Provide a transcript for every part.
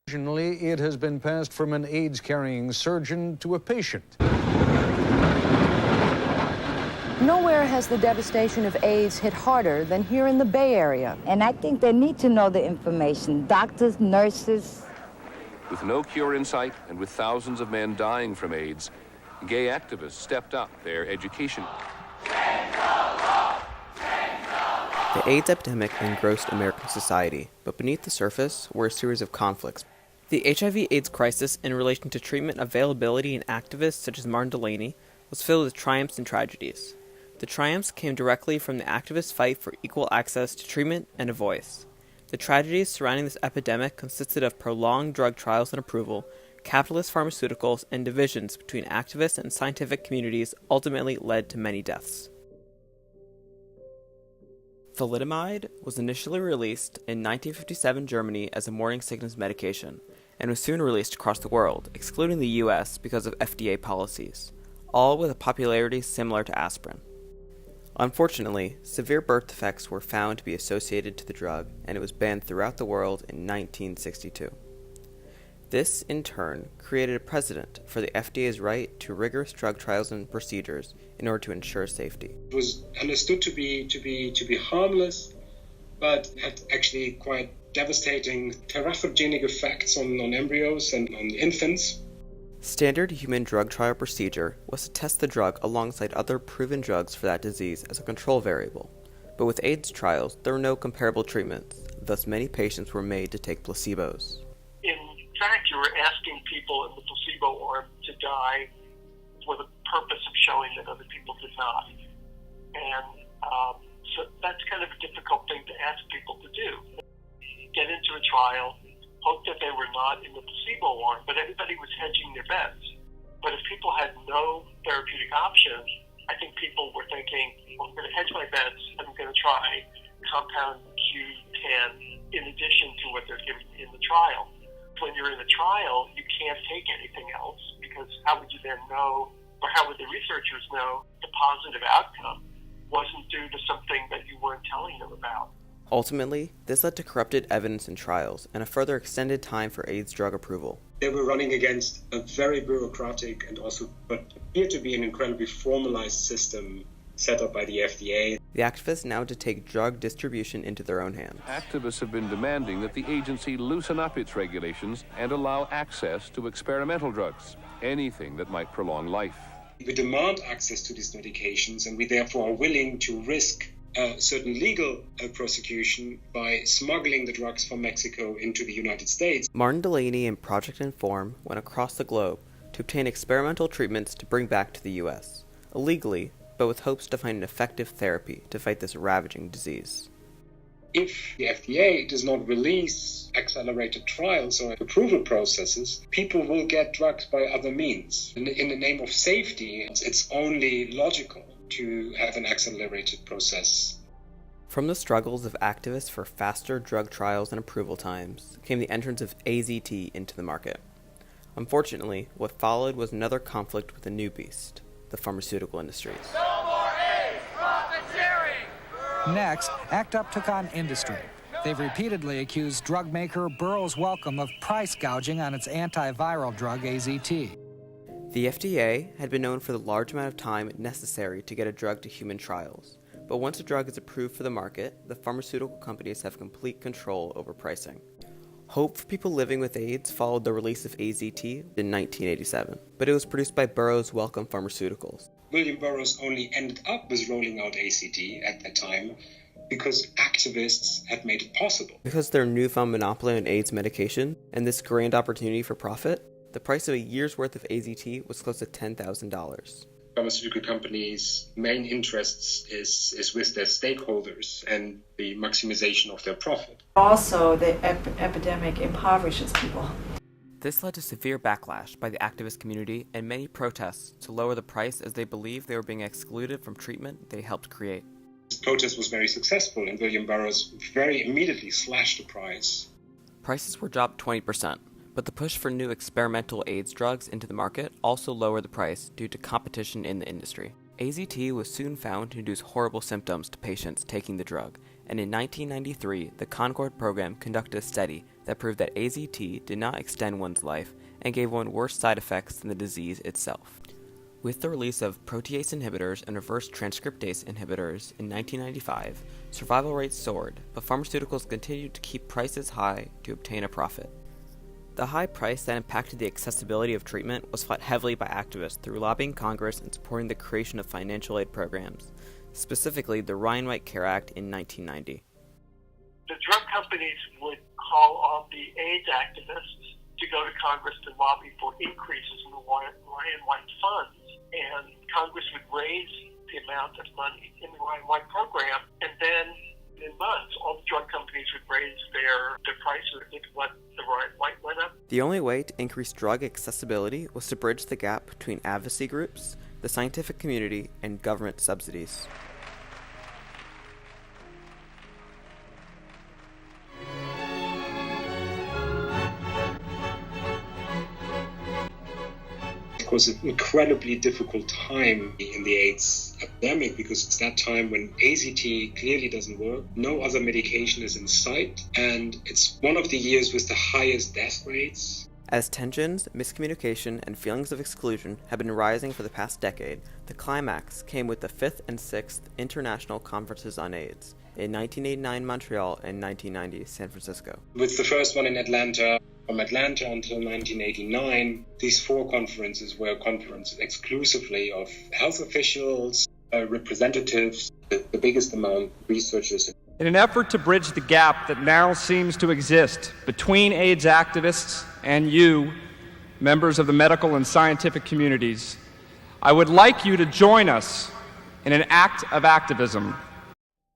Occasionally, it has been passed from an AIDS-carrying surgeon to a patient. Nowhere has the devastation of AIDS hit harder than here in the Bay Area. And I think they need to know the information. Doctors, nurses. With no cure in sight and with thousands of men dying from AIDS, gay activists stepped up their education. The AIDS epidemic engrossed American society, but beneath the surface were a series of conflicts. The HIV/AIDS crisis in relation to treatment availability and activists such as Martin Delaney was filled with triumphs and tragedies. The triumphs came directly from the activists' fight for equal access to treatment and a voice. The tragedies surrounding this epidemic consisted of prolonged drug trials and approval, capitalist pharmaceuticals, and divisions between activists and scientific communities ultimately led to many deaths. Thalidomide was initially released in 1957 Germany as a morning sickness medication, and was soon released across the world, excluding the US because of FDA policies, all with a popularity similar to aspirin. Unfortunately, severe birth defects were found to be associated to the drug, and it was banned throughout the world in 1962. This, in turn, created a precedent for the FDA's right to rigorous drug trials and procedures in order to ensure safety. It was understood to be harmless, but had actually quite devastating teratogenic effects on embryos and on infants. Standard human drug trial procedure was to test the drug alongside other proven drugs for that disease as a control variable. But with AIDS trials, there were no comparable treatments, thus many patients were made to take placebos. In fact, you were asking people in the placebo arm to die for the purpose of showing that other people did not. And so that's kind of a difficult thing to ask people to do. Get into a trial, hope that they were not in the placebo arm, but everybody was hedging their bets. But if people had no therapeutic options, I think people were thinking, well, I'm going to hedge my bets, I'm going to try compound Q10 in addition to what they're giving in the trial. When you're in a trial, you can't take anything else, because how would you then know, or how would the researchers know the positive outcome wasn't due to something that you weren't telling them about? Ultimately, this led to corrupted evidence in trials and a further extended time for AIDS drug approval. They were running against a very bureaucratic and also what appeared to be an incredibly formalized system set up by the FDA. The activists now had to take drug distribution into their own hands. Activists have been demanding that the agency loosen up its regulations and allow access to experimental drugs, anything that might prolong life. We demand access to these medications, and we therefore are willing to risk certain legal prosecution by smuggling the drugs from Mexico into the United States. Martin Delaney and Project Inform went across the globe to obtain experimental treatments to bring back to the U.S., illegally, but with hopes to find an effective therapy to fight this ravaging disease. If the FDA does not release accelerated trials or approval processes, people will get drugs by other means. In the name of safety, it's only logical to have an accelerated process. From the struggles of activists for faster drug trials and approval times came the entrance of AZT into the market. Unfortunately, what followed was another conflict with a new beast, the pharmaceutical industries. No more AIDS profiteering! Next, ACT UP took on industry. They've repeatedly accused drug maker Burroughs Wellcome of price gouging on its antiviral drug AZT. The FDA had been known for the large amount of time necessary to get a drug to human trials, but once a drug is approved for the market, the pharmaceutical companies have complete control over pricing. Hope for people living with AIDS followed the release of AZT in 1987, but it was produced by Burroughs Wellcome Pharmaceuticals. William Burroughs only ended up with rolling out AZT at that time because activists had made it possible. Because of their newfound monopoly on AIDS medication and this grand opportunity for profit, the price of a year's worth of AZT was close to $10,000. Pharmaceutical companies' main interests is with their stakeholders and the maximization of their profit. Also, the epidemic impoverishes people. This led to severe backlash by the activist community and many protests to lower the price as they believed they were being excluded from treatment they helped create. This protest was very successful, and William Burroughs very immediately slashed the price. Prices were dropped 20%. But the push for new experimental AIDS drugs into the market also lowered the price due to competition in the industry. AZT was soon found to induce horrible symptoms to patients taking the drug, and in 1993, the Concord program conducted a study that proved that AZT did not extend one's life and gave one worse side effects than the disease itself. With the release of protease inhibitors and reverse transcriptase inhibitors in 1995, survival rates soared, but pharmaceuticals continued to keep prices high to obtain a profit. The high price that impacted the accessibility of treatment was fought heavily by activists through lobbying Congress and supporting the creation of financial aid programs, specifically the Ryan White Care Act in 1990. The drug companies would call on the AIDS activists to go to Congress to lobby for increases in the Ryan White funds, and Congress would raise the amount of money in the Ryan White program, and then in months, all the drug companies would raise their prices with what the Ryan White went up. The only way to increase drug accessibility was to bridge the gap between advocacy groups, the scientific community, and government subsidies. Of course, an incredibly difficult time in the AIDS epidemic because it's that time when AZT clearly doesn't work, no other medication is in sight, and it's one of the years with the highest death rates. As tensions, miscommunication, and feelings of exclusion have been rising for the past decade, the climax came with the 5th and 6th International Conferences on AIDS in 1989 Montreal and 1990 San Francisco. With the first one in Atlanta, from Atlanta until 1989, these 4 conferences were conferences exclusively of health officials, representatives, the biggest amount, researchers. In an effort to bridge the gap that now seems to exist between AIDS activists and you, members of the medical and scientific communities, I would like you to join us in an act of activism.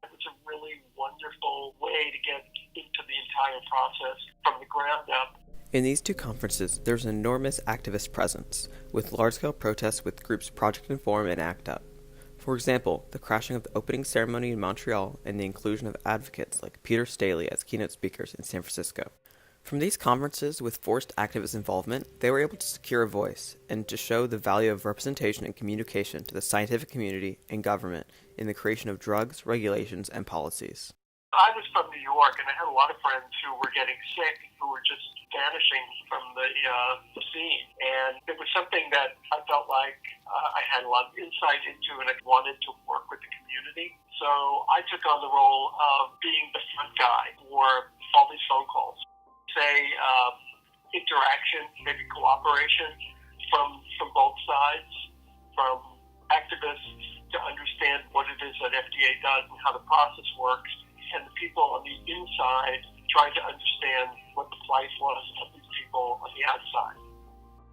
It's a really wonderful way to get into the entire process from the ground up. In these 2 conferences, there's an enormous activist presence, with large-scale protests with groups Project Inform and ACT UP. For example, the crashing of the opening ceremony in Montreal and the inclusion of advocates like Peter Staley as keynote speakers in San Francisco. From these conferences with forced activist involvement, they were able to secure a voice and to show the value of representation and communication to the scientific community and government in the creation of drugs, regulations, and policies. I was from New York, and I had a lot of friends who were getting sick, who were just vanishing from the scene. And it was something that I felt like I had a lot of insight into, and I wanted to work with the community. So I took on the role of being the front guy for all these phone calls. Say interaction, maybe cooperation from both sides, from activists to understand what it is that FDA does and how the process works, and the people on the inside trying to understand what the plight was of these people on the outside.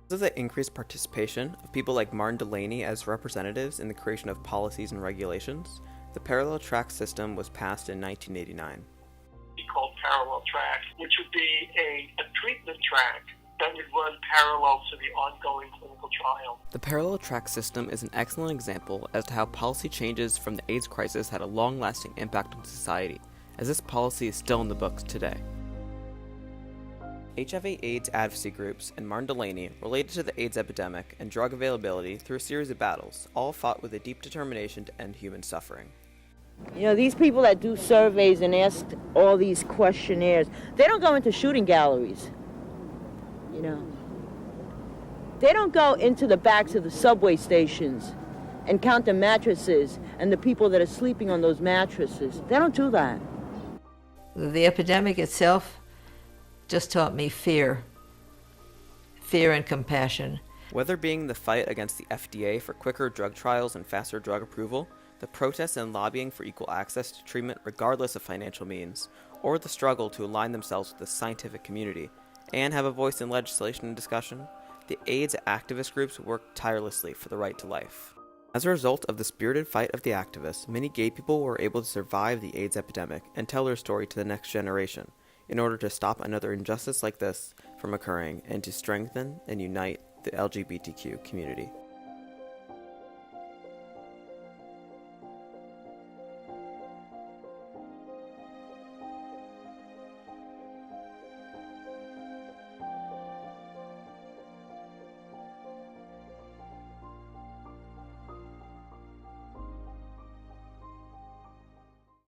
Because of the increased participation of people like Martin Delaney as representatives in the creation of policies and regulations, the parallel track system was passed in 1989. Called parallel track, which would be a treatment track that would run parallel to the ongoing clinical trial. The parallel track system is an excellent example as to how policy changes from the AIDS crisis had a long-lasting impact on society, as this policy is still in the books today. HIV/AIDS advocacy groups and Martin Delaney related to the AIDS epidemic and drug availability through a series of battles, all fought with a deep determination to end human suffering. You know, these people that do surveys and ask all these questionnaires, they don't go into shooting galleries. You know, they don't go into the backs of the subway stations and count the mattresses and the people that are sleeping on those mattresses. They don't do that. The epidemic itself just taught me fear and compassion. Whether being the fight against the FDA for quicker drug trials and faster drug approval, the protests and lobbying for equal access to treatment regardless of financial means, or the struggle to align themselves with the scientific community and have a voice in legislation and discussion, the AIDS activist groups worked tirelessly for the right to life. As a result of the spirited fight of the activists, many gay people were able to survive the AIDS epidemic and tell their story to the next generation in order to stop another injustice like this from occurring and to strengthen and unite the LGBTQ community.